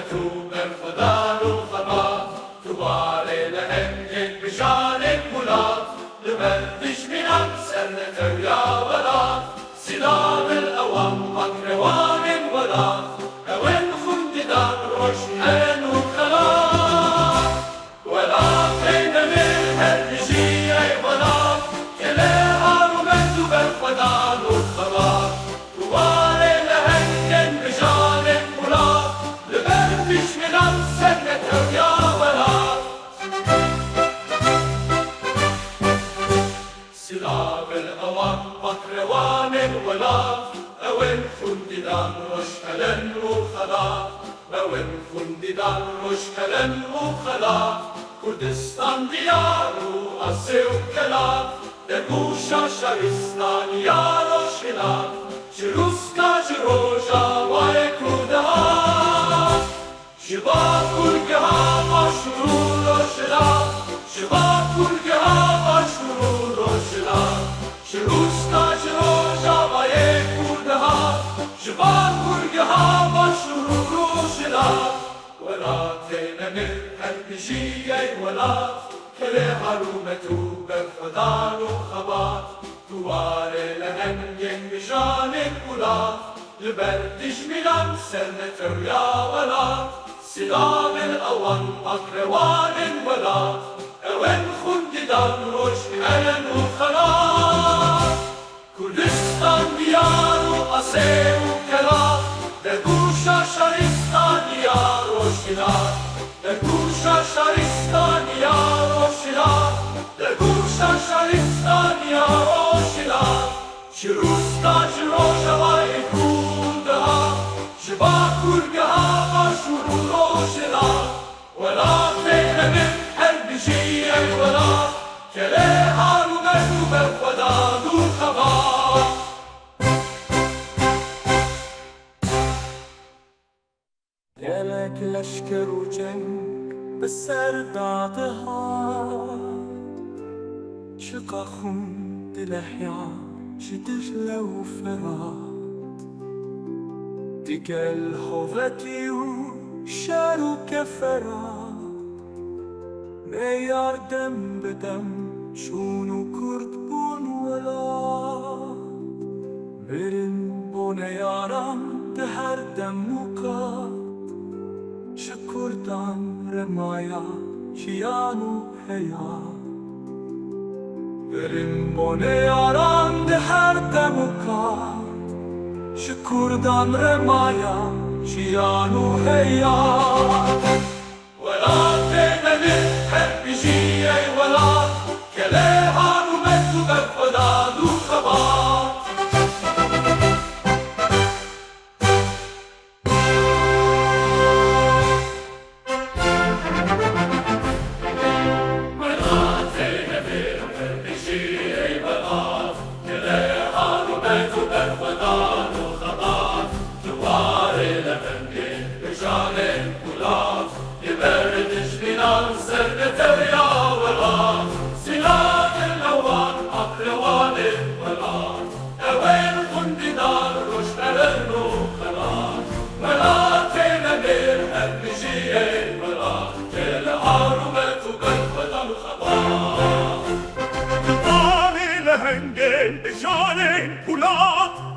متو بالخدار وخباط توالي لهنجن بشان البولات لبردش من أمسر يا ولاد سلام الأوام مكروان الولاد أوين خنددان رشحن وخلاص ولا بين من هالجي أي ولاد كلها رمت بالخدار والخباط توالي لهنجن بشان البولات لبردش من أمسر يا ولاد سلام الأوان مكروان الولاد أوين خنددان رشحن وخلاص أوين خنددان رشحن وخلاص كردستان ديار وأسي وكلاب درگوشا شهرستان یار و شلاب شروسکا جروجا وای کردها شبا کرگه ها با شرور و شلاب شبا کرگه ها با شرور و شلاب شروسکا جروجا وای کردها شبا کرگه ها با شرور و شلاب ولا تینمر هر بشی ای ولاد كل حرومتو بالخدار وخباط تواري لهنجن بشان البولاد لبردش من سرنتو يا ولاد سلام الأوان أقروان الولاد أوين خنددان رشحن وخلاص كردستان ديار وأسي وكلاب درگوشا شهرستان ديار وشلاب درگوشا شهرستان یار و شلاب درگوشا شهرستان یار و شلاب شروسکا جروجا وای کردها شبا کرگه ها با شرور و شلاب ولا تینمر هر بشی ای ولاد کله حرومتو بالخداد و خباط گلک لشکر و جنگ به سر داده ها چقا خون دلحیا چه دجله و فرات دیگه الهوتی و شر و کفرات میار دم بدم چون و کرد بون ولاد برین بونه یارم ده هر دم مکات چه کردان رمایا چیانو هیا بریم بونه یاران ده هر دموکات چه کردان رمایا چیانو هیا ولا تینمر هر بشی ای ولاد کله حرومتو بالخداد و خباط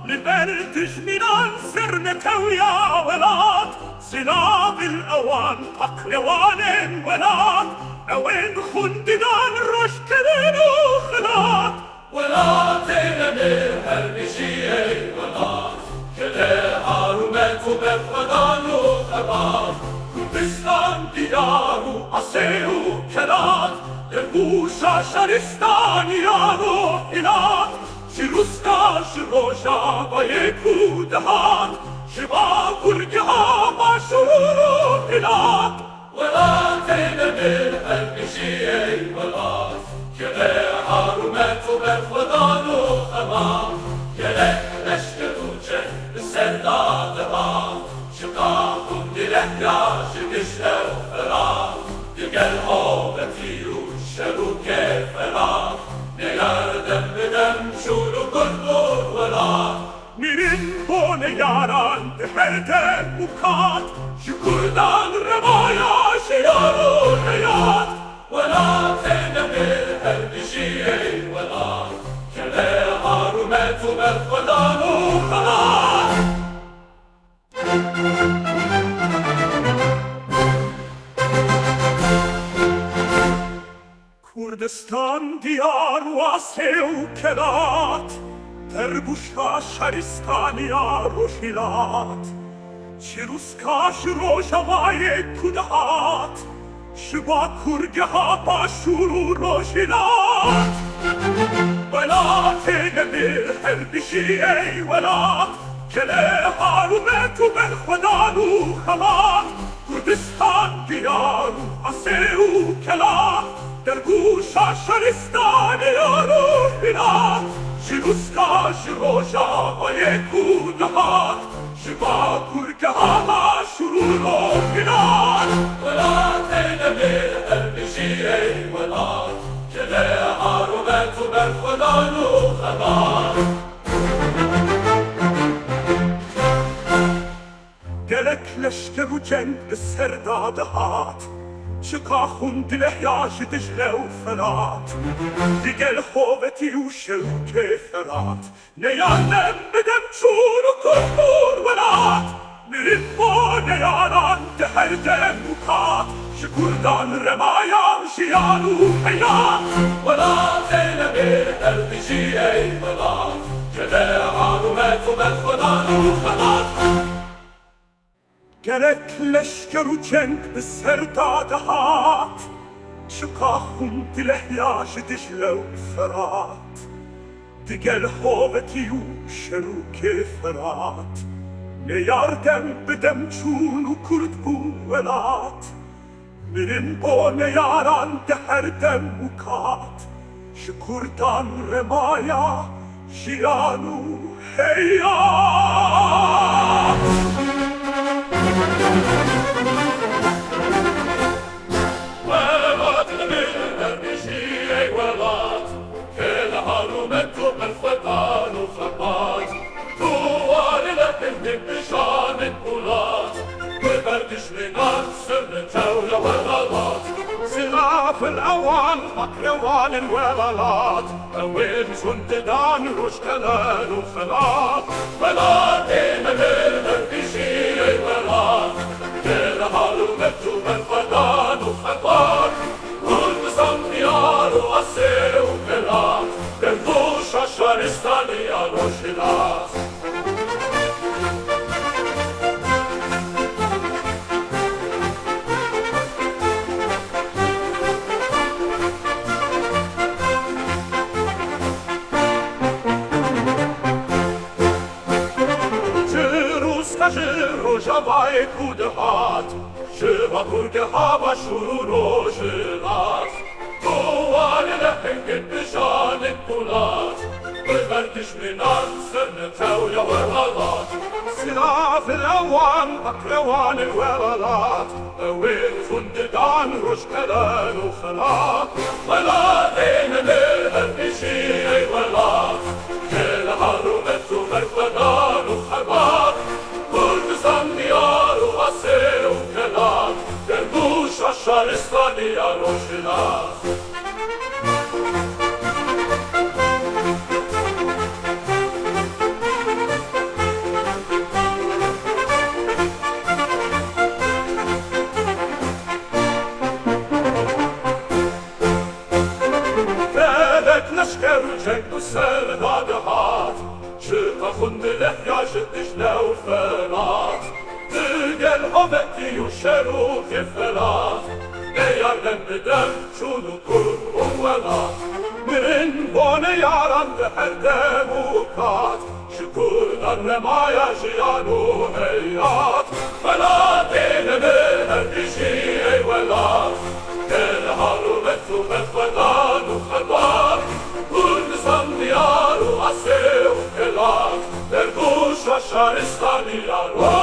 لبردش من أنصر نتويا ولاد سلام الأوان أقلوان ولاد أوين خنددان رشكدين وخلاد ولا تینمر هر بشی ای ولاد کله حرومتو بالخداد و خباط كردستان ديار وأسي وكلاد درگوشا شهرستان یار و هلاد شروسکا شروجا وای کردها شبا کرگه ها با شرور و هلاد ولا تینمر هر بشی ای ولاد کله حرومتو بالخداد و خباط کله لشکر و جنگ به سر داده ها شقا خون دلحیا چه دجله و فرات دیگه الهوتی و شر و کفرات نگر دم بدم شور و گرد و ولاد میرین بونه یاران ده هر دم مکات شکردان Kurdistan diyarı aseu kelat, Terbuşka şaristaniya roşilat, Çiruska şirojavaye kudahat, Şiba kurgeha başuru roşilat. Velat eylemi her bir şey ey velat, Kele harumetu ben khudanu khalat, Kurdistan diyarı aseu kelat, Derguşa şaristani yaro hilat, Şiruska şirojavaye kudahat, Şiba kurgeha şururo hilat. Velat eylemi her bir şey ey velat, Kele harumetu ben khudanu khalat. Gerek leşkeru cenk bi serdad hat, Şikahun dilehyaş Dicle u Ferat, Digel hoveti u şevke ferat, Ne yanem bedem çuru kurkur velat, Mirin bo ne yaran teherdem ukat, Şikurdan remayan şiyanu hayat. Velat eylemi her bir şey ey velat, Kele harumetu ben khudanu khalat. Gerek leşkeru cenk bi serdad hat, Şikahun dilehyaş Dicle u Ferat, Digel hoveti u şevke ferat, Ne yardem bedem çunu kurt bu velat, Mirin bo ne yaran deherdem ukat, Şikurdan remaya şiyanu heyat. Velat eylemi her bir şey ey velat, Kele harumetu ben khudanu khalat. Duvar ile pindik bişanin ulat, Kıberdiş linan sırrı tevle velat. Silaf الأوان مكروان الولالات وين سنددان رشكلان وخلاط Velat eylemi her bir şey ey velat, Kele harumetu ben khudanu khalat. Kurdistan diyarı aseu kelat, Derguşa şaristaniya roşilat. Żywaj kudehat, Szyba kurgeha bashuru roşilat, Duvarı ile pindik bişanin ulat, Kıberdiş linan sırrı tevle velat. Silaf الأوان مكروان الولالات وين سنددان رشكلان وخلاط Velat eylemi her bir şey ey velat, Kele harumetu ben khudanu khalat. Kurdistan diyarı aseu kelat, Derguşa şaristaniya roşilat. Felek leşker cenk bu serdad hat, Şikahun dilehyaş Dicle u Ferat, Digel hoveti u şevke ferat, Ne yardem bedem çunu kur u velat, Mirin bo ne yaran deherdem ukat, Şikurdan remaya şiyanu heyat. Velat eylemi her bir şey ey velat, Kele harumetu ben khudanu khalat. Kurdistan diyarı aseu kelat, Derguşa şaristaniya roşilat.